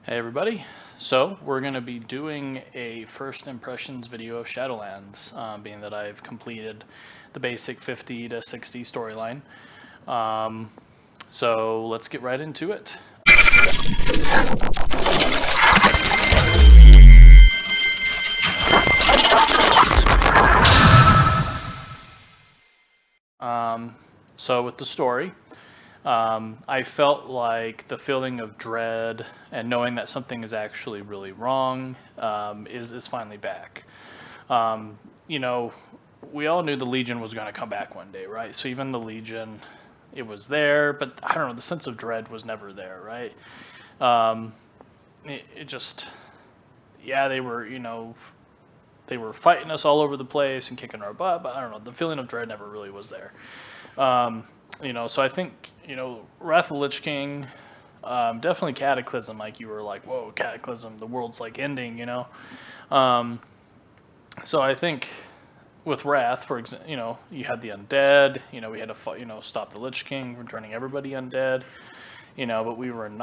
Hey everybody, so we're going to be doing a first impressions video of Shadowlands, being that I've completed the basic 50 to 60 storyline. So let's get right into it. So with the story, I felt like the feeling of dread and knowing that something is actually really wrong is finally back. You know, we all knew the Legion was going to come back one day, right? So even the Legion, it was there, but I don't know, the sense of dread was never there, right? It just, yeah, they were, they were fighting us all over the place and kicking our butt, but I don't know, the feeling of dread never really was there. So I think, Wrath of the Lich King, definitely Cataclysm, like you were like, whoa, Cataclysm, the world's like ending, So I think with Wrath, for example, you had the undead, we had to, stop the Lich King from turning everybody undead, but we were in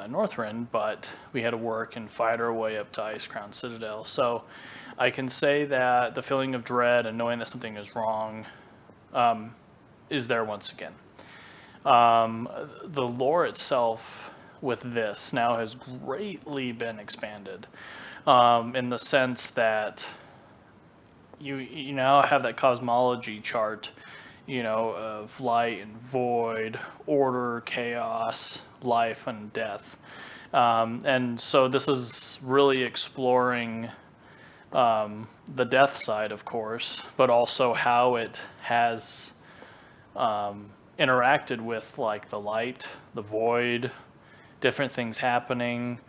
Northrend, but we had to work and fight our way up to Icecrown Citadel. So I can say that the feeling of dread and knowing that something is wrong is there once again. The lore itself with this now has greatly been expanded in the sense that you now have that cosmology chart, of light and void, order, chaos, life, and death. And so this is really exploring the death side, of course, but also how it has interacted with like the light, the void, different things happening,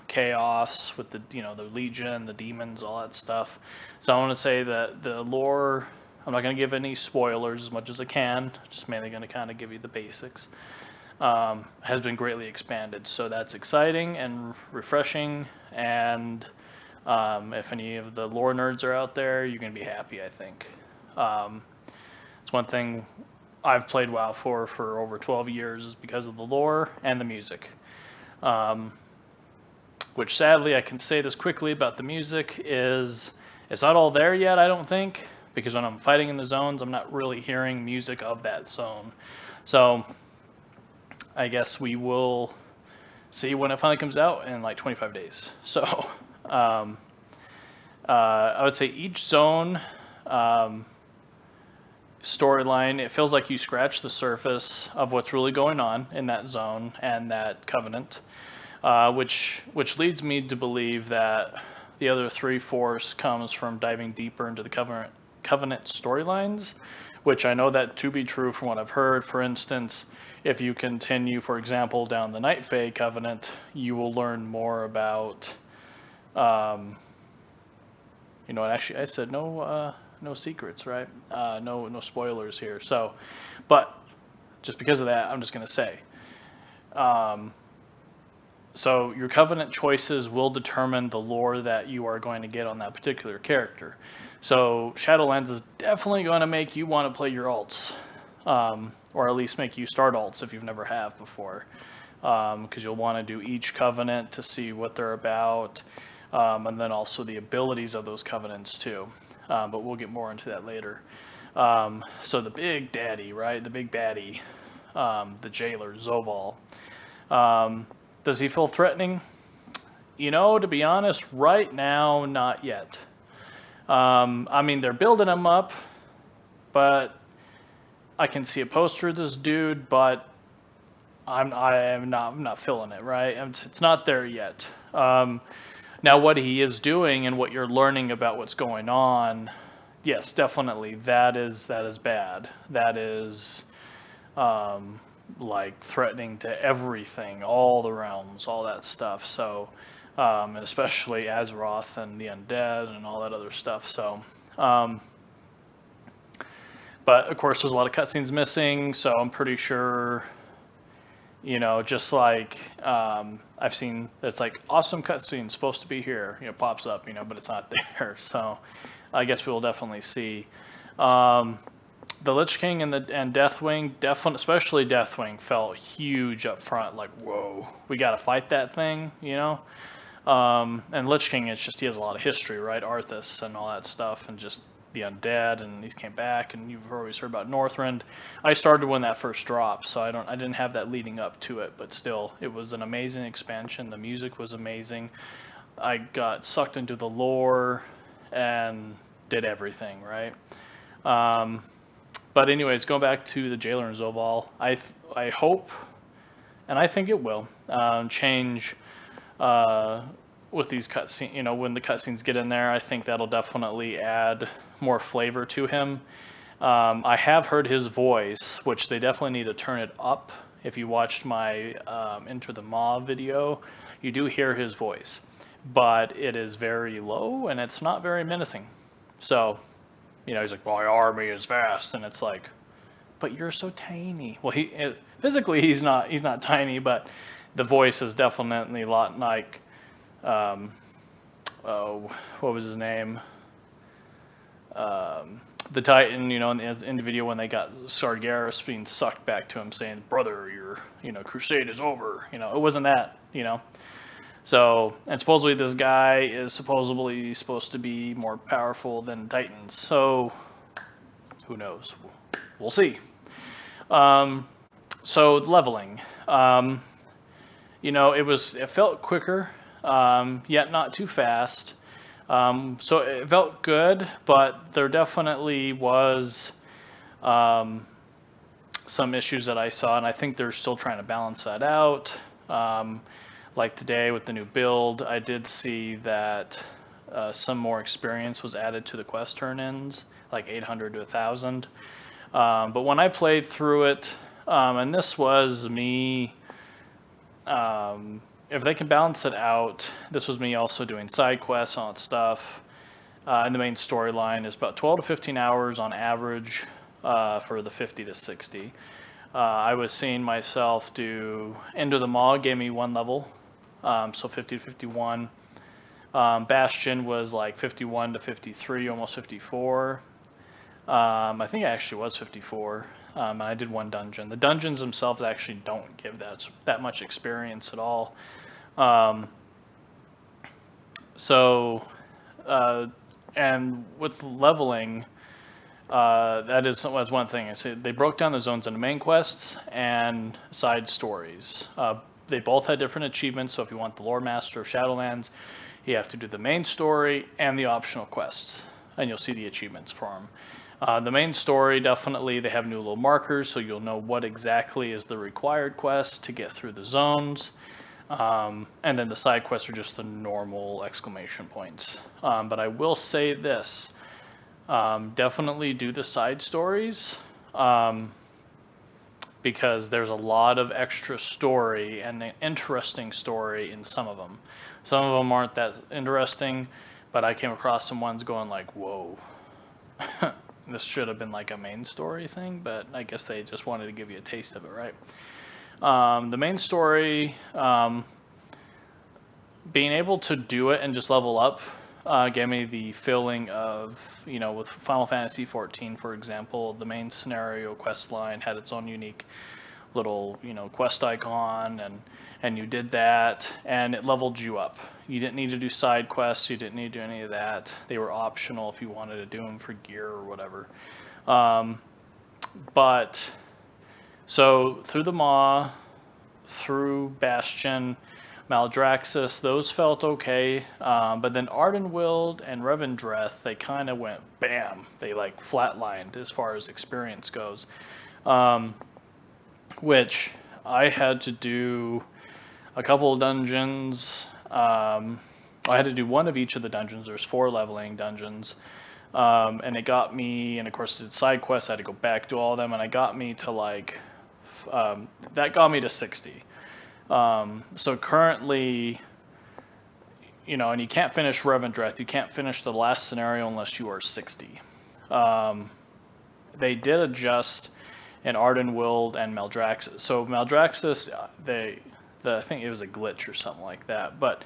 chaos with the Legion, the demons, all that stuff. So I want to say that the lore, I'm not going to give any spoilers as much as I can, just mainly going to kind of give you the basics, has been greatly expanded. So that's exciting and refreshing, and if any of the lore nerds are out there, you're going to be happy, I think. It's one thing I've played WoW for over 12 years is because of the lore and the music. Which sadly, I can say this quickly about the music, is it's not all there yet, I don't think, because when I'm fighting in the zones, I'm not really hearing music of that zone. So I guess we will see when it finally comes out in like 25 days. So I would say each zone storyline, it feels like you scratch the surface of what's really going on in that zone and that covenant. Which leads me to believe that the other 3/4 comes from diving deeper into the covenant storylines, which I know that to be true from what I've heard. For instance, if you continue, for example, down the Night Fae covenant, you will learn more about, actually I said no secrets, right? No spoilers here. So, but just because of that, I'm just gonna say. So your covenant choices will determine the lore that you are going to get on that particular character. So Shadowlands is definitely going to make you want to play your alts, or at least make you start alts if you've never have before, because you'll want to do each covenant to see what they're about, and then also the abilities of those covenants too. But we'll get more into that later. So the big daddy, right? The big baddie, the jailer, Zoval. Does he feel threatening? To be honest, right now, not yet. They're building him up, but I can see a poster of this dude, but I'm not feeling it, right? It's not there yet. Now, what he is doing and what you're learning about what's going on, yes, definitely, that is bad. That is like threatening to everything, all the realms, all that stuff. So, and especially Azeroth and the undead and all that other stuff. So, but of course, there's a lot of cutscenes missing. So I'm pretty sure, just like I've seen, it's like awesome cutscene supposed to be here. Pops up, but it's not there. So I guess we will definitely see. the Lich King and Deathwing, especially Deathwing, felt huge up front. Like, whoa, we got to fight that thing, you know. And Lich King, it's just he has a lot of history, right? Arthas and all that stuff, and just the undead, and he's came back. And you've always heard about Northrend. I started when that first dropped, so I didn't have that leading up to it, but still, it was an amazing expansion. The music was amazing. I got sucked into the lore and did everything, right? But anyways, going back to the Jailer and Zoval, I hope, and I think it will, change with these cutscenes. You know, when the cutscenes get in there, I think that'll definitely add more flavor to him. I have heard his voice, which they definitely need to turn it up. If you watched my Enter the Maw video, you do hear his voice, but it is very low and it's not very menacing. So, you know, he's like, my army is vast, and it's like, but you're so tiny. Well, physically he's not tiny, but the voice is definitely a lot like, oh, what was his name? The Titan, you know, in the video when they got Sargeras being sucked back to him, saying, "Brother, your crusade is over." You know, it wasn't that, you know. So, and supposedly this guy is supposed to be more powerful than Titans. So, who knows? We'll see. So leveling, you know, it felt quicker, yet not too fast. So it felt good, but there definitely was some issues that I saw, and I think they're still trying to balance that out. Like today with the new build, I did see that some more experience was added to the quest turn-ins, like 800 to 1,000. But when I played through it, and this was me, if they can balance it out, this was me also doing side quests, all that stuff. And the main storyline is about 12 to 15 hours on average for the 50 to 60. I was seeing myself do Enter the Maw, gave me 1 level, so 50 to 51. Bastion was like 51 to 53, almost 54. I think I actually was 54. And I did 1 dungeon. The dungeons themselves actually don't give that much experience at all. And with leveling, was one thing. I said they broke down the zones into main quests and side stories. They both had different achievements. So if you want the Lore Master of Shadowlands, you have to do the main story and the optional quests, and you'll see the achievements for them. The main story, definitely, they have new little markers, so you'll know what exactly is the required quest to get through the zones. And then the side quests are just the normal exclamation points. But I will say this, definitely do the side stories, because there's a lot of extra story and an interesting story in some of them. Some of them aren't that interesting, but I came across some ones going like, whoa. This should have been like a main story thing, but I guess they just wanted to give you a taste of it, right? The main story, being able to do it and just level up, gave me the feeling of, you know, with Final Fantasy XIV, for example, the main scenario quest line had its own unique little, you know, quest icon, and you did that, and it leveled you up. You didn't need to do side quests, you didn't need to do any of that. They were optional if you wanted to do them for gear or whatever. But, so, through the Maw, through Bastion, Maldraxxus, those felt okay, but then Ardenweald and Revendreth, they kind of went bam. They like flatlined as far as experience goes, which I had to do a couple of dungeons. I had to do 1 of each of the dungeons. There's 4 leveling dungeons, and it got me, and of course it's side quests. I had to go back to all of them, and it got me to like, that got me to 60. So currently, you know, and you can't finish Revendreth, you can't finish the last scenario unless you are 60. They did adjust in Ardenweald and Maldraxxus. So Maldraxxus, I think it was a glitch or something like that, but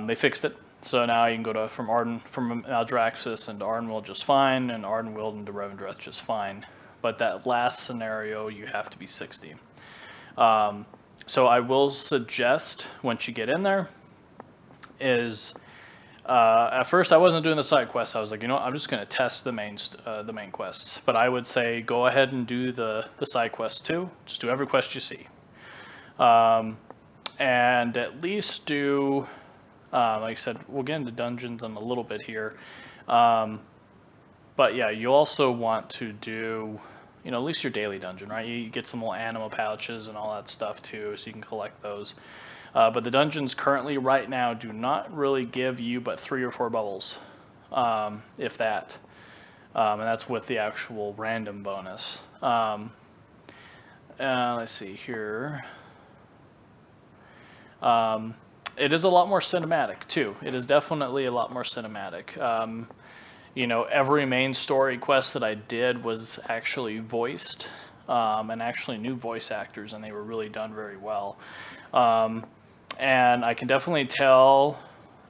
they fixed it. So now you can go from Maldraxxus into Ardenweald just fine, and Ardenweald into Revendreth just fine. but that last scenario you have to be 60. So I will suggest once you get in there is at first I wasn't doing the side quests. I was like, you know what, I'm just going to test the main quests. But I would say go ahead and do the side quests too. Just do every quest you see, and at least do like I said, we'll get into dungeons in a little bit here. But yeah, you also want to do, you know, at least your daily dungeon, right? You get some little animal pouches and all that stuff too, so you can collect those. But the dungeons currently right now do not really give you but 3 or 4 bubbles, if that. And that's with the actual random bonus. Let's see here. It is a lot more cinematic too. It is definitely a lot more cinematic. You know, every main story quest that I did was actually voiced, and actually new voice actors, and they were really done very well. And I can definitely tell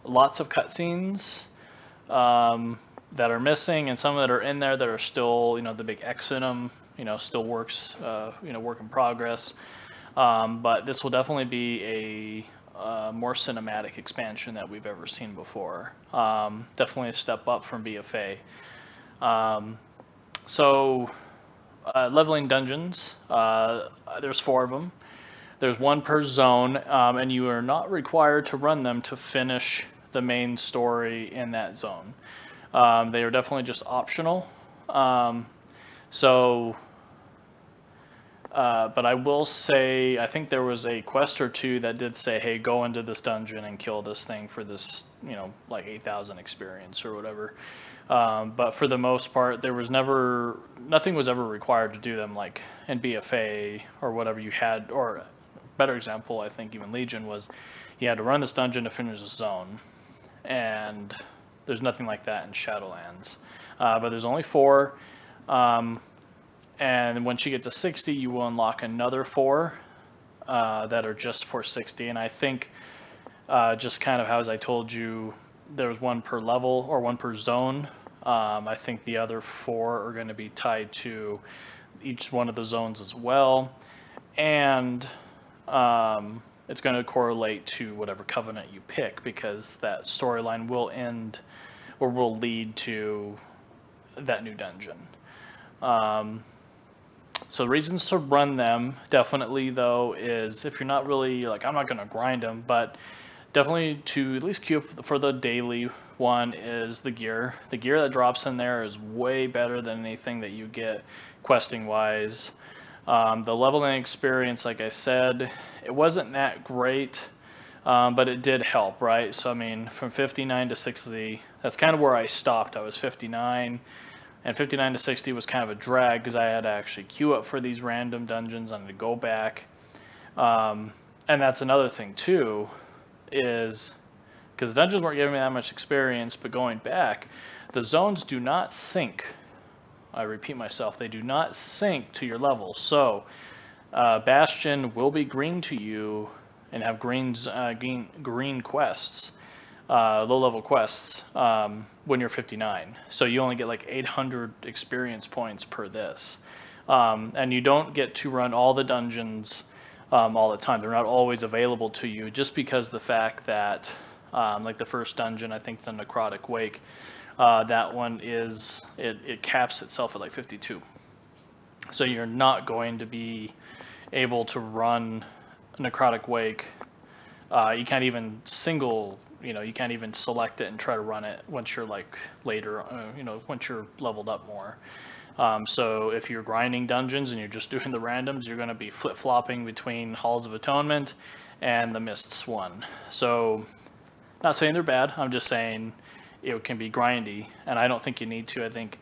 lots of cutscenes that are missing, and some that are in there that are still, you know, the big X in them, you know, still works, you know, work in progress. But this will definitely be a more cinematic expansion that we've ever seen before. Definitely a step up from BFA. So leveling dungeons, there's 4 of them. There's 1 per zone, and you are not required to run them to finish the main story in that zone. They are definitely just optional. But I will say, I think there was a quest or 2 that did say, hey, go into this dungeon and kill this thing for this, you know, like 8,000 experience or whatever. But for the most part, there was nothing was ever required to do them, like in BFA or whatever you had, or better example, I think even Legion was, you had to run this dungeon to finish a zone. And there's nothing like that in Shadowlands. But there's only 4. And once you get to 60, you will unlock another 4 that are just for 60. And I think just kind of how, as I told you, there was 1 per level or 1 per zone. I think the other 4 are going to be tied to each one of the zones as well. And it's going to correlate to whatever covenant you pick, because that storyline will end or will lead to that new dungeon. So reasons to run them, definitely though, is if you're not really like, I'm not going to grind them, but definitely to at least queue up for the daily one is the gear. The gear that drops in there is way better than anything that you get questing wise. The leveling experience, like I said, it wasn't that great, but it did help, right? So I mean, from 59 to 60, that's kind of where I stopped. I was 59. And 59 to 60 was kind of a drag because I had to actually queue up for these random dungeons. I had to go back. And that's another thing too, is because the dungeons weren't giving me that much experience, but going back, the zones do not sync. I repeat myself, they do not sync to your level. So Bastion will be green to you and have green quests. Low-level quests when you're 59. So you only get like 800 experience points per this. And you don't get to run all the dungeons all the time. They're not always available to you, just because the fact that like the first dungeon, I think the Necrotic Wake, that one is, it caps itself at like 52. So you're not going to be able to run Necrotic Wake. You can't even you can't even select it and try to run it once you're like later, once you're leveled up more. So if you're grinding dungeons and you're just doing the randoms, you're going to be flip-flopping between Halls of Atonement and the Mists one. So not saying they're bad, I'm just saying it can be grindy, and I don't think you need to. I think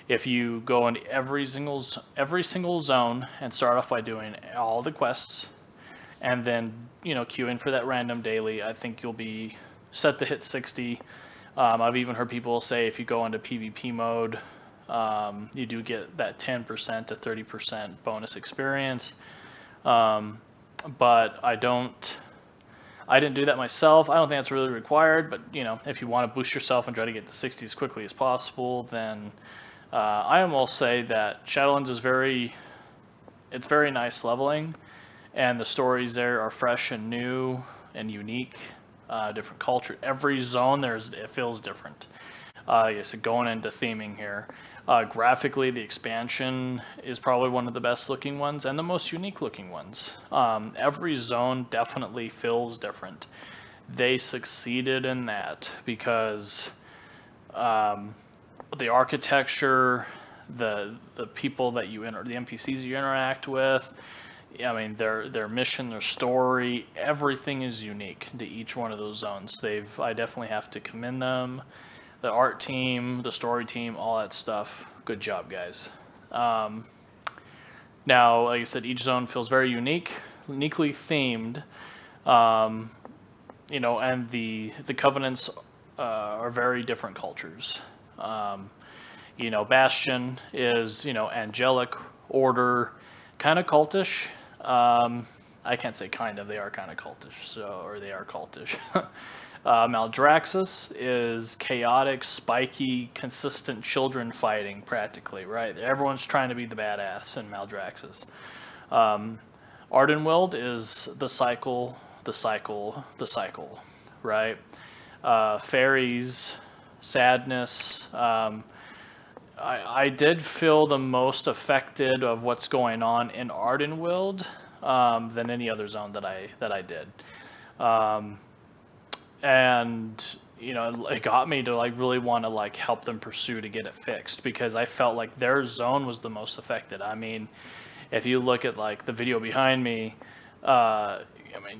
if you go into every single zone and start off by doing all the quests, and then queue in for that random daily, I think you'll be set to hit 60. I've even heard people say if you go into PvP mode, you do get that 10% to 30% bonus experience. But I didn't do that myself. I don't think that's really required, but if you want to boost yourself and try to get to 60 as quickly as possible, then I will say that Shadowlands is it's very nice leveling, and the stories there are fresh and new and unique. Different culture. Every zone it feels different. So going into theming here. Graphically, the expansion is probably one of the best looking ones and the most unique looking ones. Every zone definitely feels different. They succeeded in that because the architecture, the people that the NPCs you interact with, I mean their mission, their story, everything is unique to each one of those zones. I definitely have to commend them. The art team, the story team, all that stuff. Good job, guys. Now, like I said, each zone feels very uniquely themed. And the covenants are very different cultures. Bastion is angelic order, kind of cultish. I can't say kind of; they are kind of cultish. Or they are cultish. Maldraxxus is chaotic, spiky, consistent children fighting, practically, right? Everyone's trying to be the badass in Maldraxxus. Ardenweld is the cycle, right? Fairies, sadness. I did feel the most affected of what's going on in Ardenweld than any other zone that I did. And it got me to really want to help them pursue to get it fixed, because I felt like their zone was the most affected. I mean, if you look at the video behind me,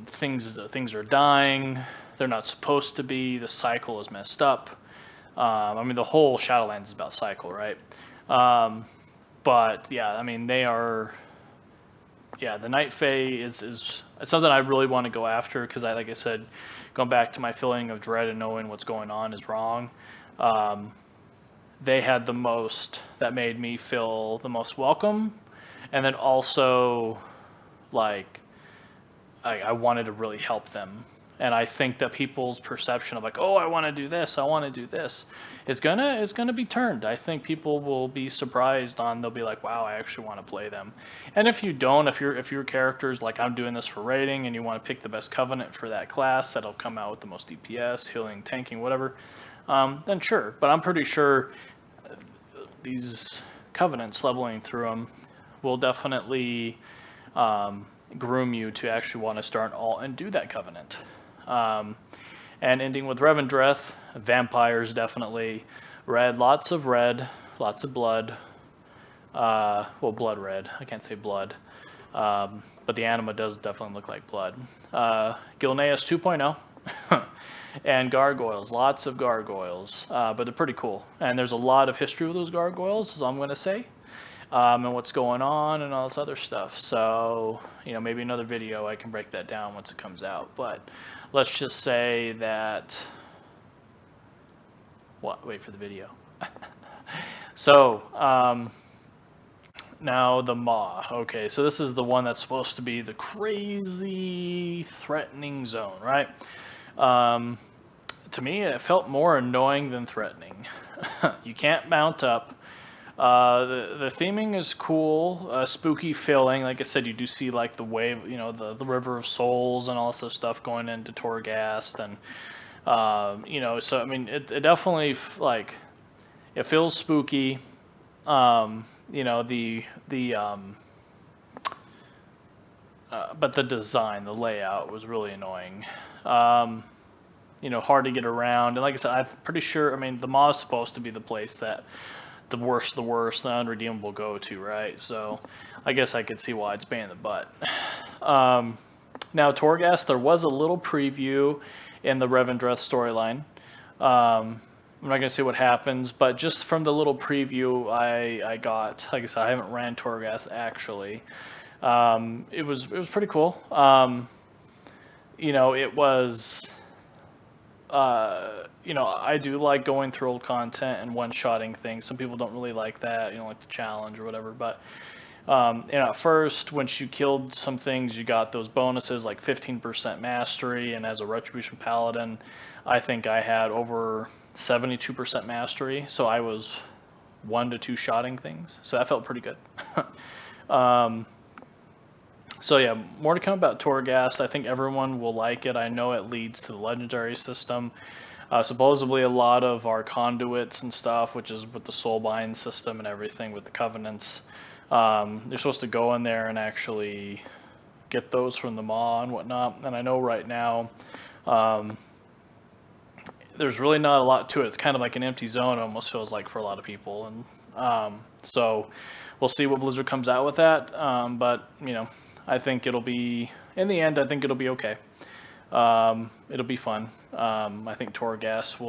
things are dying. They're not supposed to be. The cycle is messed up. The whole Shadowlands is about cycle, right? But yeah, they are. Yeah, the Night Fae is something I really want to go after, because like I said, going back to my feeling of dread and knowing what's going on is wrong. They had the most that made me feel the most welcome, and then also I wanted to really help them. And I think that people's perception of oh, I want to do this, is gonna be turned. I think people will be surprised they'll be like, wow, I actually want to play them. And if you don't, if your character's I'm doing this for raiding, and you want to pick the best covenant for that class that'll come out with the most DPS, healing, tanking, whatever, then sure. But I'm pretty sure these covenants, leveling through them, will definitely groom you to actually want to start and do that covenant. And ending with Revendreth, vampires definitely, lots of blood. Blood red. I can't say blood, but the anima does definitely look like blood. Gilneas 2.0, and gargoyles, lots of gargoyles, but they're pretty cool. And there's a lot of history with those gargoyles, as I'm going to say. And what's going on and all this other stuff. So, maybe another video I can break that down once it comes out. But let's just say that, wait for the video. So, now the Maw. Okay, so this is the one that's supposed to be the crazy threatening zone, right? To me, it felt more annoying than threatening. You can't mount up. The theming is cool, spooky feeling. Like I said, you do see the wave, the River of Souls and all this other stuff going into Torghast, and so it definitely it feels spooky. But the design, the layout was really annoying. Hard to get around, and like I said, I'm pretty sure. The Maw is supposed to be the place that the worst, the unredeemable go to, right? So I guess I could see why it's paying the butt. Now Torghast, there was a little preview in the Revendreth storyline. I'm not going to say what happens, but just from the little preview I got, like I said, I haven't ran Torghast actually. It was pretty cool. It was... I do like going through old content and one-shotting things. Some people don't really like that, like the challenge or whatever. But, at first, once you killed some things, you got those bonuses like 15% mastery. And as a Retribution Paladin, I think I had over 72% mastery. So I was 1 to 2 shotting things. So that felt pretty good. um, so yeah, more to come about Torghast. I think everyone will like it. I know it leads to the legendary system. Supposedly a lot of our conduits and stuff, which is with the soulbind system and everything with the covenants, you're supposed to go in there and actually get those from the maw and whatnot. And I know right now there's really not a lot to it. It's kind of like an empty zone, it almost feels like, for a lot of people. And so we'll see what Blizzard comes out with that. But you know, I think it'll be, in the end, I think it'll be okay. It'll be fun. I think Torghast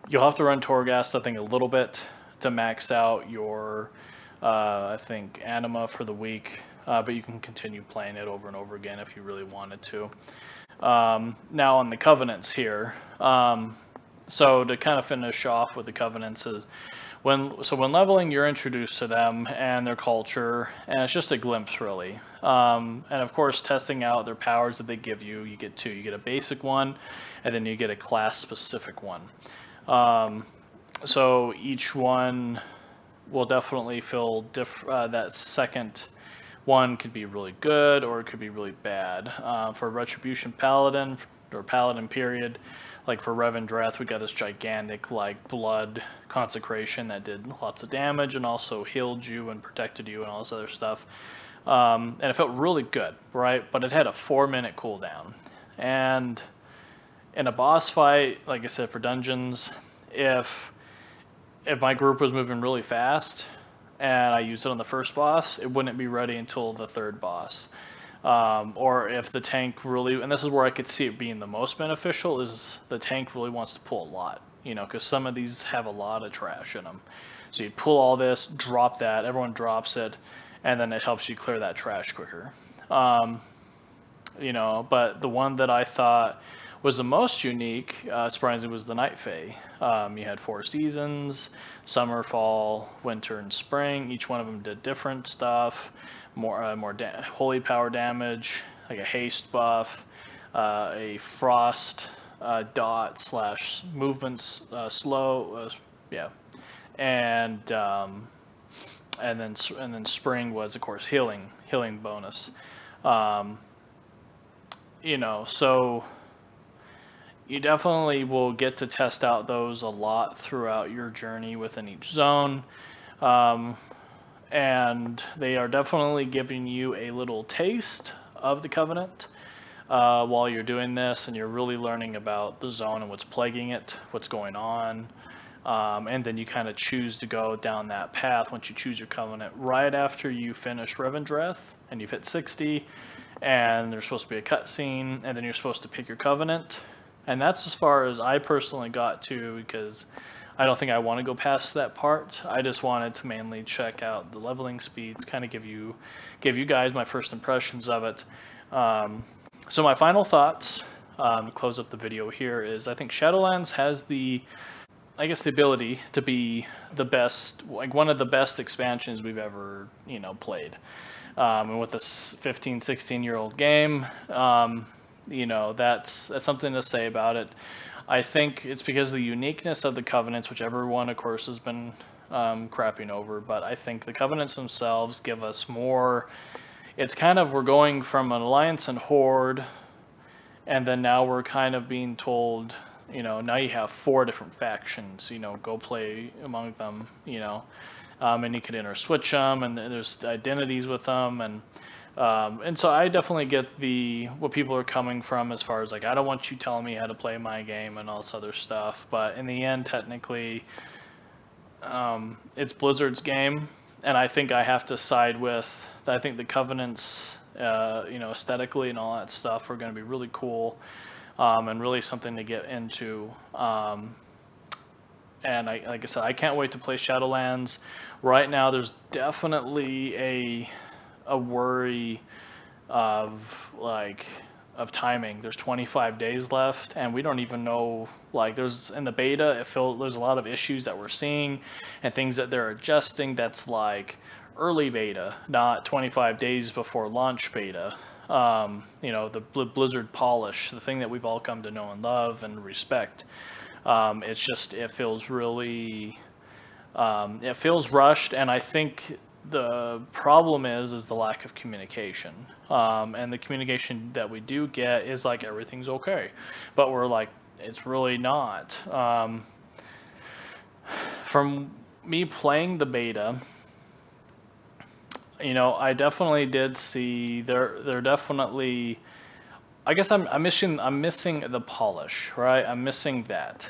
you'll have to run Torghast, I think, a little bit to max out your, I think, anima for the week. But you can continue playing it over and over again if you really wanted to. Now on the covenants here. So to kind of finish off with the covenants is, when leveling, you're introduced to them and their culture, and it's just a glimpse, really. And of course, testing out their powers that they give you, you get 2. You get a basic one, and then you get a class-specific one. So each one will definitely feel different. That second one could be really good, or it could be really bad. For Retribution Paladin, or Paladin period, like for Revendreth, we got this gigantic like blood consecration that did lots of damage and also healed you and protected you and all this other stuff. And it felt really good, right? But it had a 4-minute cooldown. And in a boss fight, like I said, for dungeons, if my group was moving really fast and I used it on the first boss, it wouldn't be ready until the 3rd boss. Or if the tank really, and this is where I could see it being the most beneficial, is the tank really wants to pull a lot, you know, because some of these have a lot of trash in them. So you pull all this, drop that, everyone drops it, and then it helps you clear that trash quicker. You know, but the one that I thought was the most unique, surprisingly, was the Night Fae. You had 4 seasons: summer, fall, winter, and spring. Each one of them did different stuff. More holy power damage, like a haste buff, a frost dot slash movements slow, yeah, and then spring was, of course, healing bonus. You know, so you definitely will get to test out those a lot throughout your journey within each zone. And they are definitely giving you a little taste of the Covenant while you're doing this, and you're really learning about the zone and what's plaguing it, what's going on. And then you kind of choose to go down that path once you choose your Covenant right after you finish Revendreth and you've hit 60, and there's supposed to be a cutscene, and then you're supposed to pick your Covenant. And that's as far as I personally got to, because I don't think I want to go past that part. I just wanted to mainly check out the leveling speeds, kind of give you guys my first impressions of it. So my final thoughts to close up the video here is, I think Shadowlands has the ability to be the best, like one of the best expansions we've ever, you know, played. And with this 15, 16-year-old game, you know, that's something to say about it. I think it's because of the uniqueness of the Covenants, which everyone, of course, has been crapping over. But I think the Covenants themselves give us more. It's kind of, we're going from an Alliance and Horde, and then now we're kind of being told, you know, now you have 4 different factions, you know, go play among them, you know. And you can interswitch them, and there's identities with them, and so I definitely get what people are coming from, as far as like, I don't want you telling me how to play my game and all this other stuff. But in the end, technically, it's Blizzard's game, and I think I have to side with. I think the Covenants, you know, aesthetically and all that stuff are going to be really cool, and really something to get into. And like I said, I can't wait to play Shadowlands. Right now, there's definitely a worry of timing. There's 25 days left, and we don't even know, like, there's in the beta, there's a lot of issues that we're seeing and things that they're adjusting that's like early beta, not 25 days before launch beta. You know, the Blizzard polish, the thing that we've all come to know and love and respect. It's just, it feels really It feels rushed, and I think the problem is the lack of communication. And the communication that we do get is like everything's okay, but we're like it's really not. From me playing the beta, I definitely did see they're definitely. I guess I'm missing the polish, right? I'm missing that.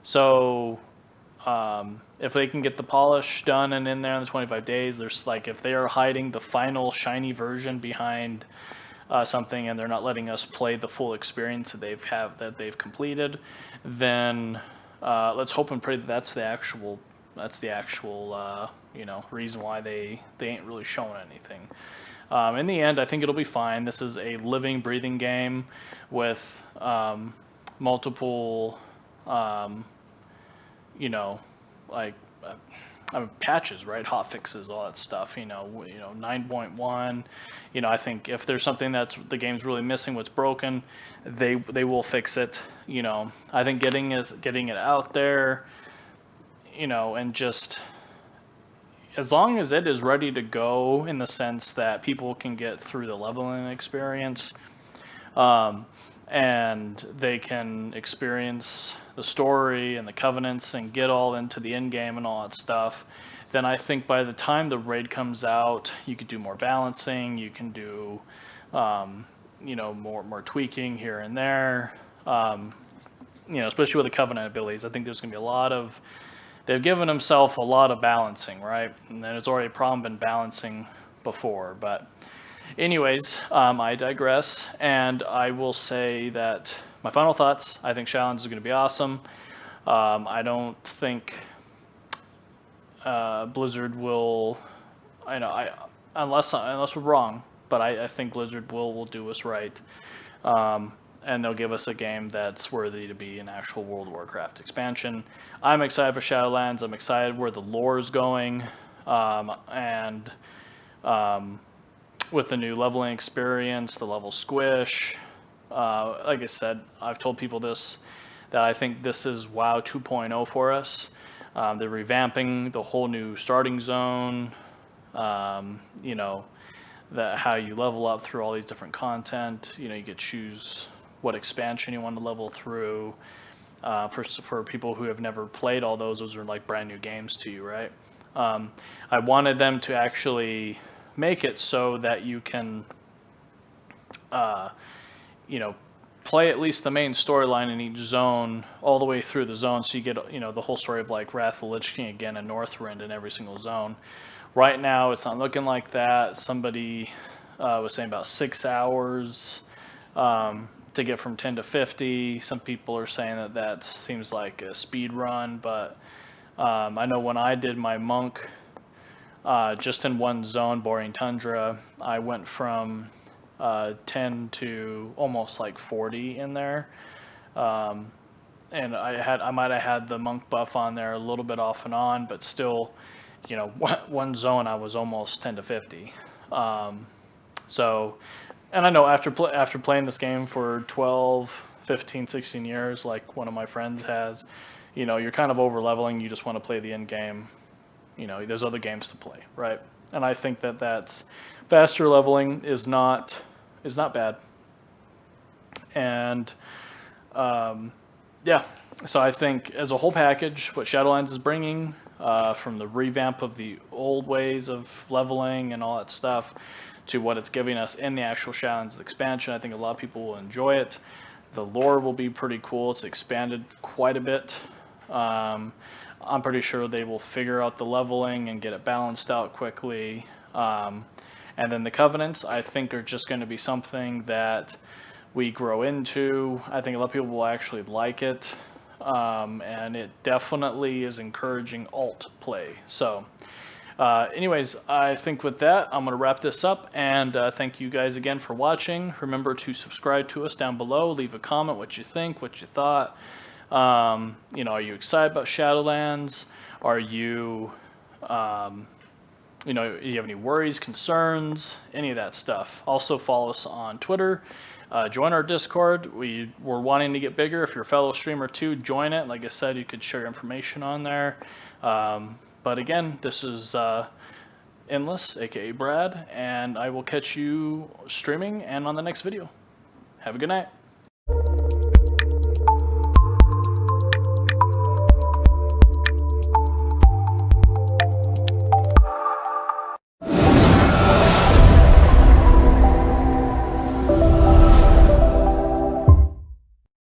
So if they can get the polish done and in there in the 25 days, there's like if they are hiding the final shiny version behind something and they're not letting us play the full experience that they've completed, then let's hope and pray that that's the actual reason why they ain't really showing anything. In the end, I think it'll be fine. This is a living, breathing game with multiple, like patches, right? Hot fixes, all that stuff. 9.1. I think if there's something that's the game's really missing, what's broken, they will fix it. I think getting it out there, and just as long as it is ready to go in the sense that people can get through the leveling experience, and they can experience the story and the covenants and get all into the end game and all that stuff, then I think by the time the raid comes out, you could do more balancing, you can do more tweaking here and there, especially with the covenant abilities. I think there's going to be a lot of, they've given themselves a lot of balancing, right? And then it's already a problem been balancing before. But anyways, I digress. And I will say that my final thoughts, I think Shadowlands is going to be awesome. I don't think Blizzard will, unless we're wrong, but I think Blizzard will do us right. And they'll give us a game that's worthy to be an actual World of Warcraft expansion. I'm excited for Shadowlands. I'm excited where the lore is going, and with the new leveling experience, the level squish. Like I said, I've told people that I think this is WoW 2.0 for us. They're revamping the whole new starting zone. That how you level up through all these different content. You get to choose what expansion you want to level through. For people who have never played all those are like brand new games to you, right? I wanted them to actually make it so that you can, play at least the main storyline in each zone all the way through the zone, so you get the whole story of like Wrath of the Lich King again and Northrend in every single zone. Right now, it's not looking like that. Somebody was saying about 6 hours to get from 10 to 50. Some people are saying that seems like a speed run, but I know when I did my monk, just in one zone, Boring Tundra, I went from 10 to almost like 40 in there. And I might have had the monk buff on there a little bit off and on, but still, one zone I was almost 10 to 50. And I know after playing this game for 12, 15, 16 years, like one of my friends has, you're kind of over leveling. You just want to play the end game. There's other games to play, right? And I think that's faster leveling is not bad. And yeah, so I think as a whole package, what Shadowlands is bringing, from the revamp of the old ways of leveling and all that stuff to what it's giving us in the actual Shadowlands expansion, I think a lot of people will enjoy it. The lore will be pretty cool. It's expanded quite a bit. I'm pretty sure they will figure out the leveling and get it balanced out quickly. And then the covenants, I think, are just going to be something that we grow into. I think a lot of people will actually like it. And it definitely is encouraging alt play. So anyways, I think with that, I'm going to wrap this up, and thank you guys again for watching. Remember to subscribe to us down below. Leave a comment what you think, what you thought. Are you excited about Shadowlands? Are you, you have any worries, concerns, any of that stuff? Also follow us on Twitter. Join our Discord. We're wanting to get bigger. If you're a fellow streamer too, join it. Like I said, you could share information on there. But again, this is Endless, aka Brad, and I will catch you streaming and on the next video. Have a good night.